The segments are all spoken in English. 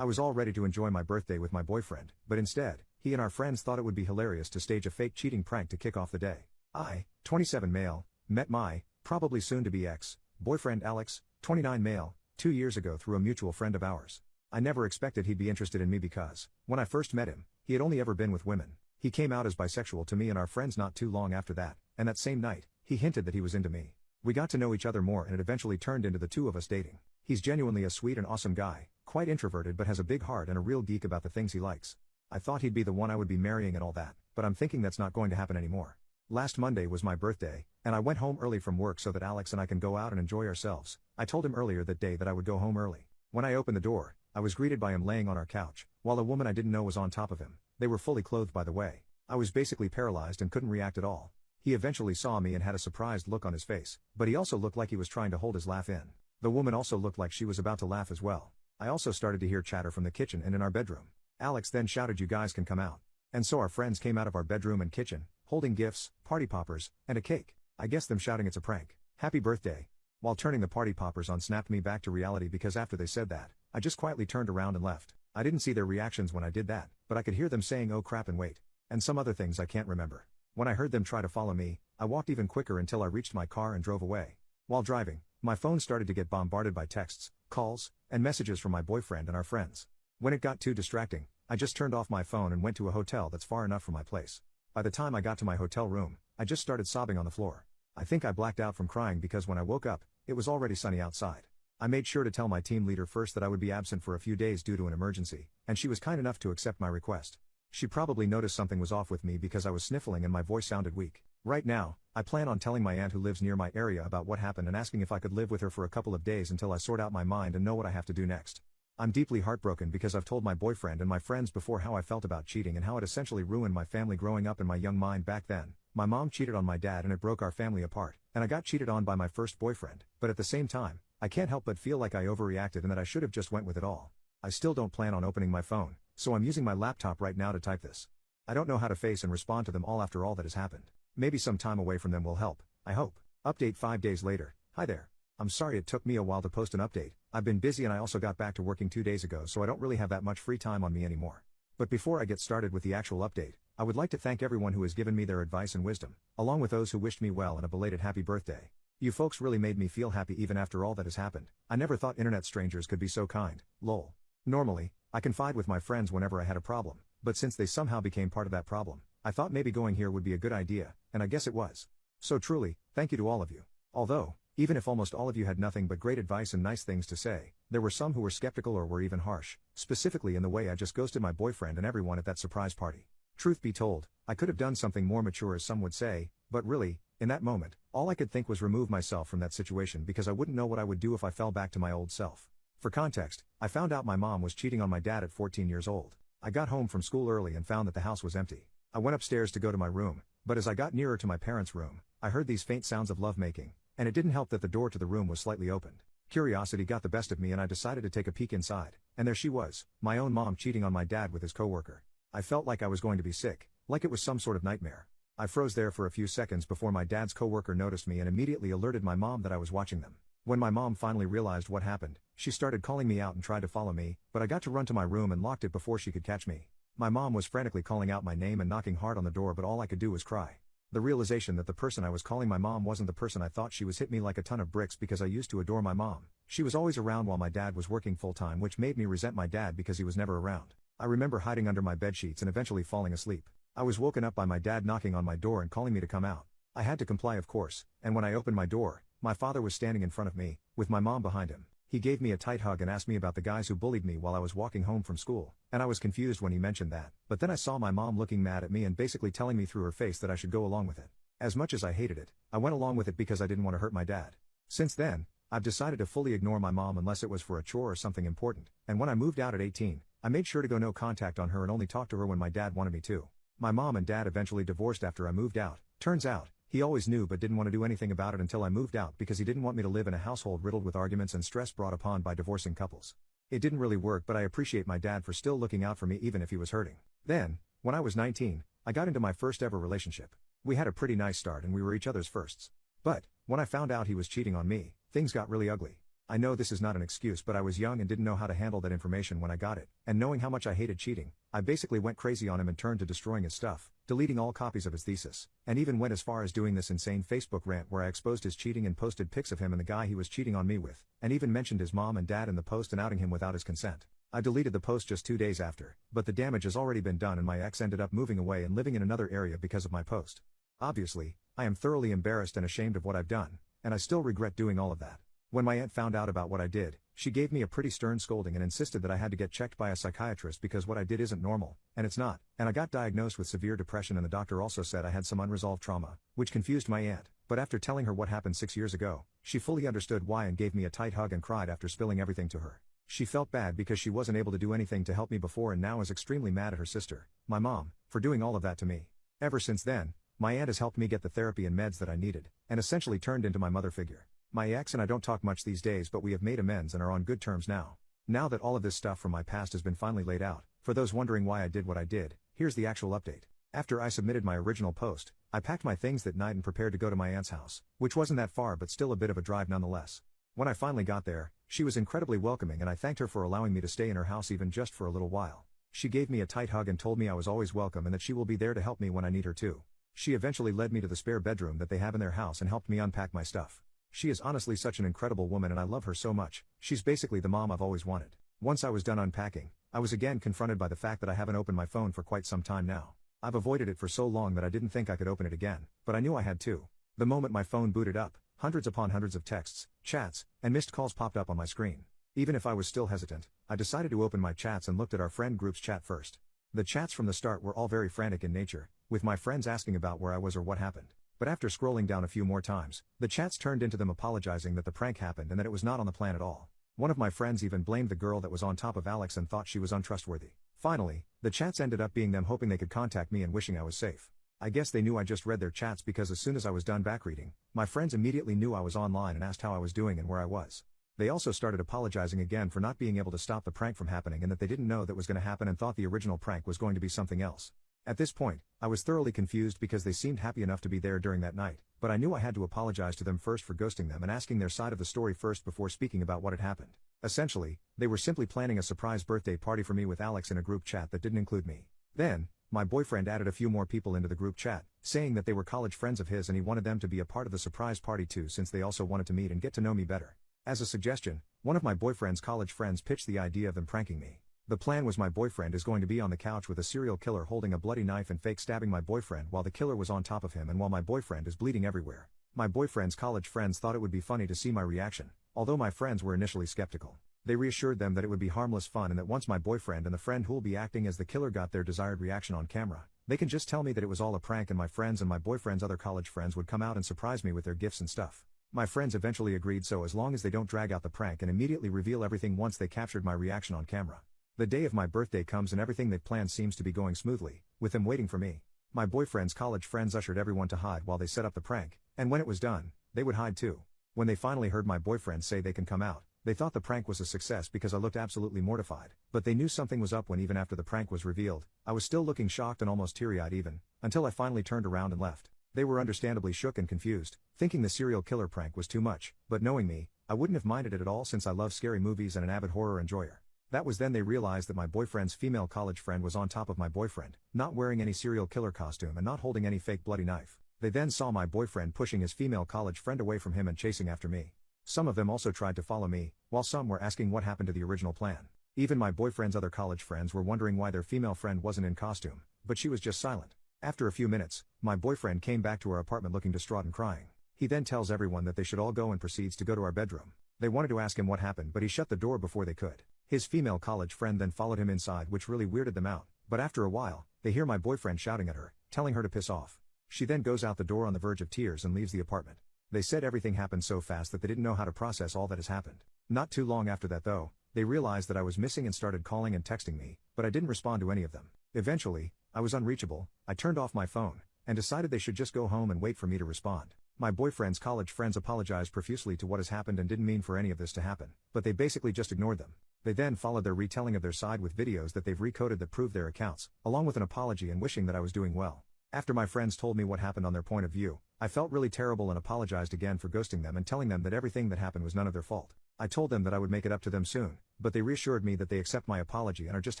I was all ready to enjoy my birthday with my boyfriend, but instead, he and our friends thought it would be hilarious to stage a fake cheating prank to kick off the day. I, 27 male, met my, probably soon-to-be ex-boyfriend Alex, 29 male, 2 years ago through a mutual friend of ours. I never expected he'd be interested in me because, when I first met him, he had only ever been with women. He came out as bisexual to me and our friends not too long after that, and that same night, he hinted that he was into me. We got to know each other more and it eventually turned into the two of us dating. He's genuinely a sweet and awesome guy, quite introverted but has a big heart and a real geek about the things he likes. I thought he'd be the one I would be marrying and all that, but I'm thinking that's not going to happen anymore. Last Monday was my birthday, and I went home early from work so that Alex and I can go out and enjoy ourselves. I told him earlier that day that I would go home early. When I opened the door, I was greeted by him laying on our couch, while a woman I didn't know was on top of him. They were fully clothed by the way. I was basically paralyzed and couldn't react at all. He eventually saw me and had a surprised look on his face, but he also looked like he was trying to hold his laugh in. The woman also looked like she was about to laugh as well. I also started to hear chatter from the kitchen and in our bedroom. Alex then shouted, "You guys can come out." And so our friends came out of our bedroom and kitchen, holding gifts, party poppers, and a cake. I guess them shouting it's a prank. Happy birthday. While turning the party poppers on snapped me back to reality because after they said that, I just quietly turned around and left. I didn't see their reactions when I did that, but I could hear them saying "oh crap" and "wait," and some other things I can't remember. When I heard them try to follow me, I walked even quicker until I reached my car and drove away. While driving, my phone started to get bombarded by texts, calls, and messages from my boyfriend and our friends. When it got too distracting, I just turned off my phone and went to a hotel that's far enough from my place. By the time I got to my hotel room, I just started sobbing on the floor. I think I blacked out from crying because when I woke up, it was already sunny outside. I made sure to tell my team leader first that I would be absent for a few days due to an emergency, and she was kind enough to accept my request. She probably noticed something was off with me because I was sniffling and my voice sounded weak. Right now, I plan on telling my aunt who lives near my area about what happened and asking if I could live with her for a couple of days until I sort out my mind and know what I have to do next. I'm deeply heartbroken because I've told my boyfriend and my friends before how I felt about cheating and how it essentially ruined my family growing up in my young mind back then. My mom cheated on my dad and it broke our family apart, and I got cheated on by my first boyfriend, but at the same time, I can't help but feel like I overreacted and that I should have just went with it all. I still don't plan on opening my phone, so I'm using my laptop right now to type this. I don't know how to face and respond to them all after all that has happened. Maybe some time away from them will help, I hope. Update 5 days later. Hi there. I'm sorry it took me a while to post an update. I've been busy and I also got back to working 2 days ago, so I don't really have that much free time on me anymore. But before I get started with the actual update, I would like to thank everyone who has given me their advice and wisdom, along with those who wished me well and a belated happy birthday. You folks really made me feel happy even after all that has happened. I never thought internet strangers could be so kind, lol. Normally, I confide with my friends whenever I had a problem, but since they somehow became part of that problem, I thought maybe going here would be a good idea, and I guess it was. So truly, thank you to all of you. Although, even if almost all of you had nothing but great advice and nice things to say, there were some who were skeptical or were even harsh, specifically in the way I just ghosted my boyfriend and everyone at that surprise party. Truth be told, I could have done something more mature as some would say, but really, in that moment, all I could think was remove myself from that situation because I wouldn't know what I would do if I fell back to my old self. For context, I found out my mom was cheating on my dad at 14 years old. I got home from school early and found that the house was empty. I went upstairs to go to my room, but as I got nearer to my parents' room, I heard these faint sounds of lovemaking, and it didn't help that the door to the room was slightly opened. Curiosity got the best of me and I decided to take a peek inside, and there she was, my own mom cheating on my dad with his coworker. I felt like I was going to be sick, like it was some sort of nightmare. I froze there for a few seconds before my dad's coworker noticed me and immediately alerted my mom that I was watching them. When my mom finally realized what happened, she started calling me out and tried to follow me, but I got to run to my room and locked it before she could catch me. My mom was frantically calling out my name and knocking hard on the door, but all I could do was cry. The realization that the person I was calling my mom wasn't the person I thought she was hit me like a ton of bricks because I used to adore my mom. She was always around while my dad was working full-time, which made me resent my dad because he was never around. I remember hiding under my bedsheets and eventually falling asleep. I was woken up by my dad knocking on my door and calling me to come out. I had to comply, of course, and when I opened my door, my father was standing in front of me, with my mom behind him. He gave me a tight hug and asked me about the guys who bullied me while I was walking home from school, and I was confused when he mentioned that, but then I saw my mom looking mad at me and basically telling me through her face that I should go along with it. As much as I hated it, I went along with it because I didn't want to hurt my dad. Since then, I've decided to fully ignore my mom unless it was for a chore or something important, and when I moved out at 18, I made sure to go no contact on her and only talk to her when my dad wanted me to. My mom and dad eventually divorced after I moved out. Turns out, he always knew but didn't want to do anything about it until I moved out because he didn't want me to live in a household riddled with arguments and stress brought upon by divorcing couples. It didn't really work, but I appreciate my dad for still looking out for me even if he was hurting. Then, when I was 19, I got into my first ever relationship. We had a pretty nice start and we were each other's firsts. But, when I found out he was cheating on me, things got really ugly. I know this is not an excuse, but I was young and didn't know how to handle that information when I got it, and knowing how much I hated cheating, I basically went crazy on him and turned to destroying his stuff, deleting all copies of his thesis, and even went as far as doing this insane Facebook rant where I exposed his cheating and posted pics of him and the guy he was cheating on me with, and even mentioned his mom and dad in the post and outing him without his consent. I deleted the post just 2 days after, but the damage has already been done and my ex ended up moving away and living in another area because of my post. Obviously, I am thoroughly embarrassed and ashamed of what I've done, and I still regret doing all of that. When my aunt found out about what I did, she gave me a pretty stern scolding and insisted that I had to get checked by a psychiatrist because what I did isn't normal, and it's not, and I got diagnosed with severe depression and the doctor also said I had some unresolved trauma, which confused my aunt, but after telling her what happened 6 years ago, she fully understood why and gave me a tight hug and cried after spilling everything to her. She felt bad because she wasn't able to do anything to help me before and now is extremely mad at her sister, my mom, for doing all of that to me. Ever since then, my aunt has helped me get the therapy and meds that I needed, and essentially turned into my mother figure. My ex and I don't talk much these days, but we have made amends and are on good terms now. Now that all of this stuff from my past has been finally laid out, for those wondering why I did what I did, here's the actual update. After I submitted my original post, I packed my things that night and prepared to go to my aunt's house, which wasn't that far but still a bit of a drive nonetheless. When I finally got there, she was incredibly welcoming and I thanked her for allowing me to stay in her house even just for a little while. She gave me a tight hug and told me I was always welcome and that she will be there to help me when I need her too. She eventually led me to the spare bedroom that they have in their house and helped me unpack my stuff. She is honestly such an incredible woman and I love her so much. She's basically the mom I've always wanted. Once I was done unpacking, I was again confronted by the fact that I haven't opened my phone for quite some time now. I've avoided it for so long that I didn't think I could open it again, but I knew I had to. The moment my phone booted up, hundreds upon hundreds of texts, chats, and missed calls popped up on my screen. Even if I was still hesitant, I decided to open my chats and looked at our friend group's chat first. The chats from the start were all very frantic in nature, with my friends asking about where I was or what happened. But after scrolling down a few more times, the chats turned into them apologizing that the prank happened and that it was not on the plan at all. One of my friends even blamed the girl that was on top of Alex and thought she was untrustworthy. Finally, the chats ended up being them hoping they could contact me and wishing I was safe. I guess they knew I just read their chats because as soon as I was done back reading, my friends immediately knew I was online and asked how I was doing and where I was. They also started apologizing again for not being able to stop the prank from happening and that they didn't know that was going to happen and thought the original prank was going to be something else. At this point, I was thoroughly confused because they seemed happy enough to be there during that night, but I knew I had to apologize to them first for ghosting them and asking their side of the story first before speaking about what had happened. Essentially, they were simply planning a surprise birthday party for me with Alex in a group chat that didn't include me. Then, my boyfriend added a few more people into the group chat, saying that they were college friends of his and he wanted them to be a part of the surprise party too since they also wanted to meet and get to know me better. As a suggestion, one of my boyfriend's college friends pitched the idea of them pranking me. The plan was my boyfriend is going to be on the couch with a serial killer holding a bloody knife and fake stabbing my boyfriend while the killer was on top of him and while my boyfriend is bleeding everywhere. My boyfriend's college friends thought it would be funny to see my reaction, although my friends were initially skeptical. They reassured them that it would be harmless fun and that once my boyfriend and the friend who'll be acting as the killer got their desired reaction on camera, they can just tell me that it was all a prank and my friends and my boyfriend's other college friends would come out and surprise me with their gifts and stuff. My friends eventually agreed so as long as they don't drag out the prank and immediately reveal everything once they captured my reaction on camera. The day of my birthday comes and everything they've planned seems to be going smoothly, with them waiting for me. My boyfriend's college friends ushered everyone to hide while they set up the prank, and when it was done, they would hide too. When they finally heard my boyfriend say they can come out, they thought the prank was a success because I looked absolutely mortified, but they knew something was up when even after the prank was revealed, I was still looking shocked and almost teary-eyed even, until I finally turned around and left. They were understandably shook and confused, thinking the serial killer prank was too much, but knowing me, I wouldn't have minded it at all since I love scary movies and an avid horror enjoyer. That was then they realized that my boyfriend's female college friend was on top of my boyfriend, not wearing any serial killer costume and not holding any fake bloody knife. They then saw my boyfriend pushing his female college friend away from him and chasing after me. Some of them also tried to follow me, while some were asking what happened to the original plan. Even my boyfriend's other college friends were wondering why their female friend wasn't in costume, but she was just silent. After a few minutes, my boyfriend came back to our apartment looking distraught and crying. He then tells everyone that they should all go and proceeds to go to our bedroom. They wanted to ask him what happened but he shut the door before they could. His female college friend then followed him inside which really weirded them out, but after a while, they hear my boyfriend shouting at her, telling her to piss off. She then goes out the door on the verge of tears and leaves the apartment. They said everything happened so fast that they didn't know how to process all that has happened. Not too long after that though, they realized that I was missing and started calling and texting me, but I didn't respond to any of them. Eventually, I was unreachable, I turned off my phone, and decided they should just go home and wait for me to respond. My boyfriend's college friends apologized profusely to what has happened and didn't mean for any of this to happen, but they basically just ignored them. They then followed their retelling of their side with videos that they've recoded that prove their accounts, along with an apology and wishing that I was doing well. After my friends told me what happened on their point of view, I felt really terrible and apologized again for ghosting them and telling them that everything that happened was none of their fault. I told them that I would make it up to them soon, but they reassured me that they accept my apology and are just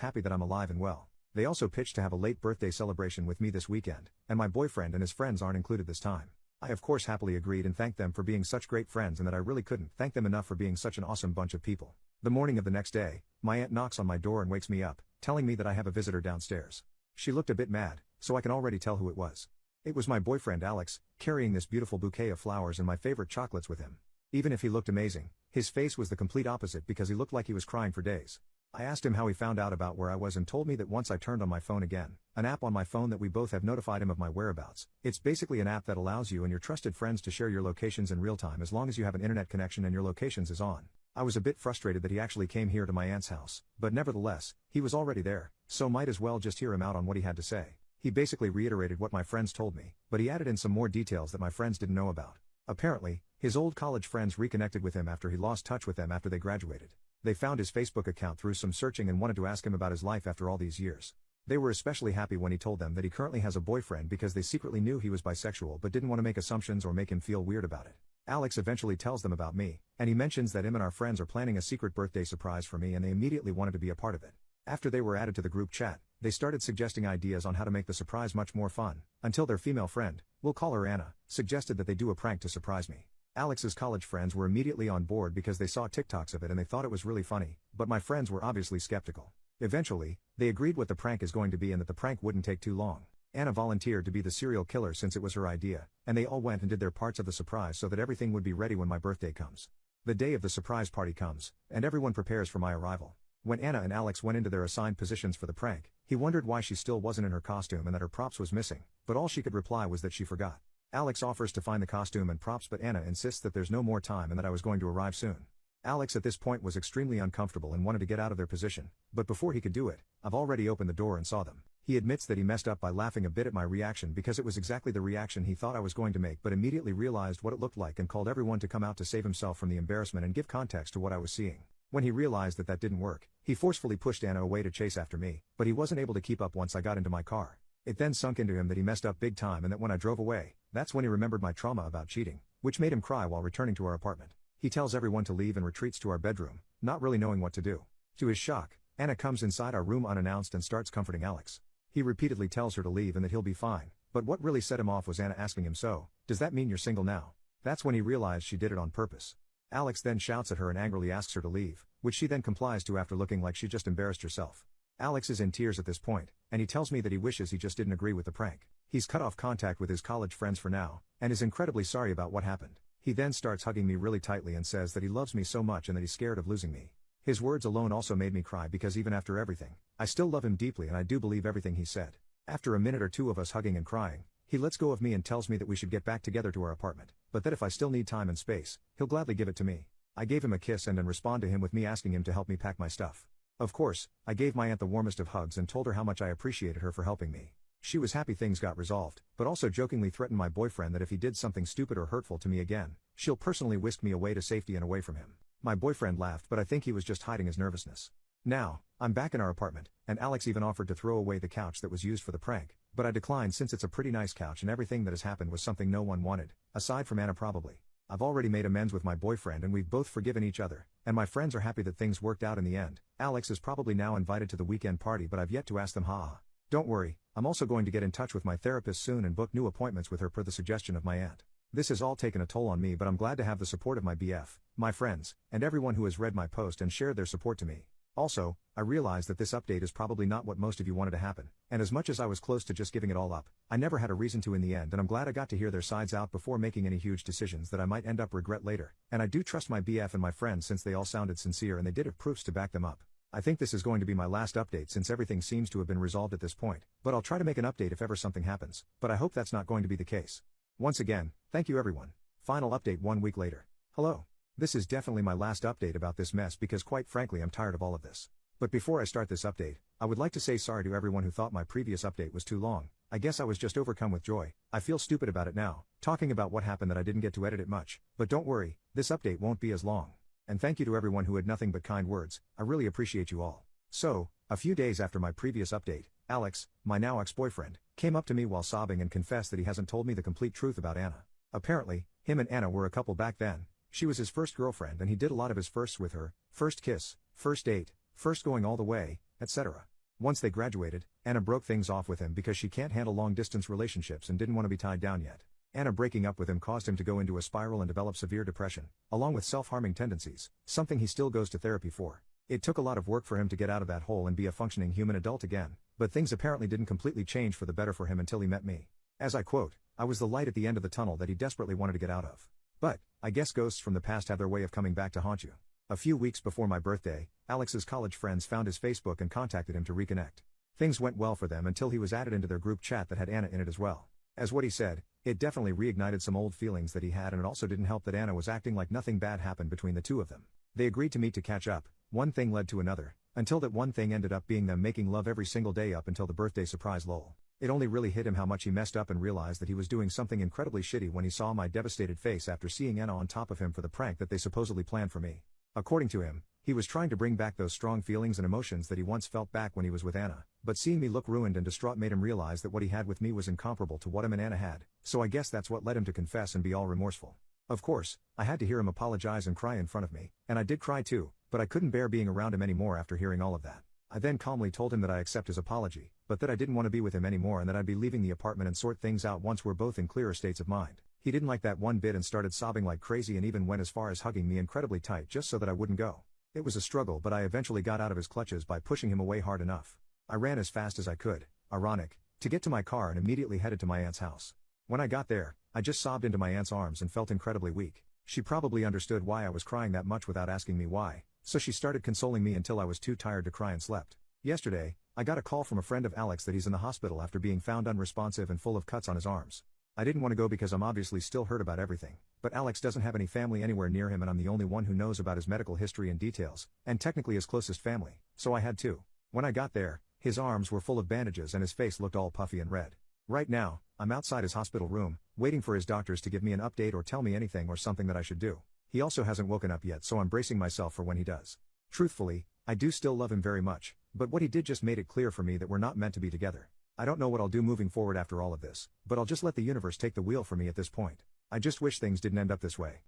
happy that I'm alive and well. They also pitched to have a late birthday celebration with me this weekend, and my boyfriend and his friends aren't included this time. I of course happily agreed and thanked them for being such great friends and that I really couldn't thank them enough for being such an awesome bunch of people. The morning of the next day, my aunt knocks on my door and wakes me up, telling me that I have a visitor downstairs. She looked a bit mad, so I can already tell who it was. It was my boyfriend Alex, carrying this beautiful bouquet of flowers and my favorite chocolates with him. Even if he looked amazing, his face was the complete opposite because he looked like he was crying for days. I asked him how he found out about where I was and told me that once I turned on my phone again, an app on my phone that we both have notified him of my whereabouts. It's basically an app that allows you and your trusted friends to share your locations in real time as long as you have an internet connection and your locations is on. I was a bit frustrated that he actually came here to my aunt's house, but nevertheless, he was already there, so might as well just hear him out on what he had to say. He basically reiterated what my friends told me, but he added in some more details that my friends didn't know about. Apparently, his old college friends reconnected with him after he lost touch with them after they graduated. They found his Facebook account through some searching and wanted to ask him about his life after all these years. They were especially happy when he told them that he currently has a boyfriend because they secretly knew he was bisexual but didn't want to make assumptions or make him feel weird about it. Alex eventually tells them about me, and he mentions that him and our friends are planning a secret birthday surprise for me and they immediately wanted to be a part of it. After they were added to the group chat, they started suggesting ideas on how to make the surprise much more fun, until their female friend, we'll call her Anna, suggested that they do a prank to surprise me. Alex's college friends were immediately on board because they saw TikToks of it and they thought it was really funny, but my friends were obviously skeptical. Eventually, they agreed what the prank is going to be and that the prank wouldn't take too long. Anna volunteered to be the serial killer since it was her idea, and they all went and did their parts of the surprise so that everything would be ready when my birthday comes. The day of the surprise party comes, and everyone prepares for my arrival. When Anna and Alex went into their assigned positions for the prank, he wondered why she still wasn't in her costume and that her props was missing, but all she could reply was that she forgot. Alex offers to find the costume and props but Anna insists that there's no more time and that I was going to arrive soon. Alex at this point was extremely uncomfortable and wanted to get out of their position, but before he could do it, I've already opened the door and saw them. He admits that he messed up by laughing a bit at my reaction because it was exactly the reaction he thought I was going to make but immediately realized what it looked like and called everyone to come out to save himself from the embarrassment and give context to what I was seeing. When he realized that that didn't work, he forcefully pushed Anna away to chase after me, but he wasn't able to keep up once I got into my car. It then sunk into him that he messed up big time and that when I drove away, that's when he remembered my trauma about cheating, which made him cry while returning to our apartment. He tells everyone to leave and retreats to our bedroom, not really knowing what to do. To his shock, Anna comes inside our room unannounced and starts comforting Alex. He repeatedly tells her to leave and that he'll be fine, but what really set him off was Anna asking him, "So, does that mean you're single now?" That's when he realized she did it on purpose. Alex then shouts at her and angrily asks her to leave, which she then complies to after looking like she just embarrassed herself. Alex is in tears at this point, and he tells me that he wishes he just didn't agree with the prank. He's cut off contact with his college friends for now, and is incredibly sorry about what happened. He then starts hugging me really tightly and says that he loves me so much and that he's scared of losing me. His words alone also made me cry because even after everything, I still love him deeply and I do believe everything he said. After a minute or two of us hugging and crying, he lets go of me and tells me that we should get back together to our apartment, but that if I still need time and space, he'll gladly give it to me. I gave him a kiss and then respond to him with me asking him to help me pack my stuff. Of course, I gave my aunt the warmest of hugs and told her how much I appreciated her for helping me. She was happy things got resolved, but also jokingly threatened my boyfriend that if he did something stupid or hurtful to me again, she'll personally whisk me away to safety and away from him. My boyfriend laughed, but I think he was just hiding his nervousness. Now, I'm back in our apartment, and Alex even offered to throw away the couch that was used for the prank, but I declined since it's a pretty nice couch and everything that has happened was something no one wanted, aside from Anna probably. I've already made amends with my boyfriend and we've both forgiven each other, and my friends are happy that things worked out in the end. Alex is probably now invited to the weekend party but I've yet to ask them. Haha. Don't worry, I'm also going to get in touch with my therapist soon and book new appointments with her per the suggestion of my aunt. This has all taken a toll on me but I'm glad to have the support of my BF, my friends, and everyone who has read my post and shared their support to me. Also, I realize that this update is probably not what most of you wanted to happen, and as much as I was close to just giving it all up, I never had a reason to in the end and I'm glad I got to hear their sides out before making any huge decisions that I might end up regret later, and I do trust my BF and my friends since they all sounded sincere and they did have proofs to back them up. I think this is going to be my last update since everything seems to have been resolved at this point, but I'll try to make an update if ever something happens, but I hope that's not going to be the case. Once again, thank you everyone. Final update 1 week later. Hello. This is definitely my last update about this mess because quite frankly I'm tired of all of this. But before I start this update, I would like to say sorry to everyone who thought my previous update was too long. I guess I was just overcome with joy. I feel stupid about it now, talking about what happened that I didn't get to edit it much, but don't worry, this update won't be as long. And thank you to everyone who had nothing but kind words, I really appreciate you all. So, a few days after my previous update, Alex, my now ex-boyfriend, came up to me while sobbing and confessed that he hasn't told me the complete truth about Anna. Apparently, him and Anna were a couple back then, She was his first girlfriend and he did a lot of his firsts with her, first kiss, first date, first going all the way, etc. Once they graduated, Anna broke things off with him because she can't handle long-distance relationships and didn't want to be tied down yet. Anna breaking up with him caused him to go into a spiral and develop severe depression, along with self-harming tendencies, something he still goes to therapy for. It took a lot of work for him to get out of that hole and be a functioning human adult again, but things apparently didn't completely change for the better for him until he met me. As I quote, I was the light at the end of the tunnel that he desperately wanted to get out of. But, I guess ghosts from the past have their way of coming back to haunt you. A few weeks before my birthday, Alex's college friends found his Facebook and contacted him to reconnect. Things went well for them until he was added into their group chat that had Anna in it as well. As what he said, it definitely reignited some old feelings that he had, and it also didn't help that Anna was acting like nothing bad happened between the two of them. They agreed to meet to catch up, one thing led to another, until that one thing ended up being them making love every single day up until the birthday surprise lol. It only really hit him how much he messed up and realized that he was doing something incredibly shitty when he saw my devastated face after seeing Anna on top of him for the prank that they supposedly planned for me. According to him, he was trying to bring back those strong feelings and emotions that he once felt back when he was with Anna, but seeing me look ruined and distraught made him realize that what he had with me was incomparable to what him and Anna had, so I guess that's what led him to confess and be all remorseful. Of course, I had to hear him apologize and cry in front of me, and I did cry too, but I couldn't bear being around him anymore after hearing all of that. I then calmly told him that I accept his apology, but that I didn't want to be with him anymore and that I'd be leaving the apartment and sort things out once we're both in clearer states of mind. He didn't like that one bit and started sobbing like crazy and even went as far as hugging me incredibly tight just so that I wouldn't go. It was a struggle, but I eventually got out of his clutches by pushing him away hard enough. I ran as fast as I could, ironic, to get to my car and immediately headed to my aunt's house. When I got there, I just sobbed into my aunt's arms and felt incredibly weak. She probably understood why I was crying that much without asking me why, so she started consoling me until I was too tired to cry and slept. Yesterday, I got a call from a friend of Alex that he's in the hospital after being found unresponsive and full of cuts on his arms. I didn't want to go because I'm obviously still hurt about everything, but Alex doesn't have any family anywhere near him and I'm the only one who knows about his medical history and details, and technically his closest family, so I had to. When I got there, his arms were full of bandages and his face looked all puffy and red. Right now, I'm outside his hospital room, waiting for his doctors to give me an update or tell me anything or something that I should do. He also hasn't woken up yet, so I'm bracing myself for when he does. Truthfully, I do still love him very much, but what he did just made it clear for me that we're not meant to be together. I don't know what I'll do moving forward after all of this, but I'll just let the universe take the wheel for me at this point. I just wish things didn't end up this way.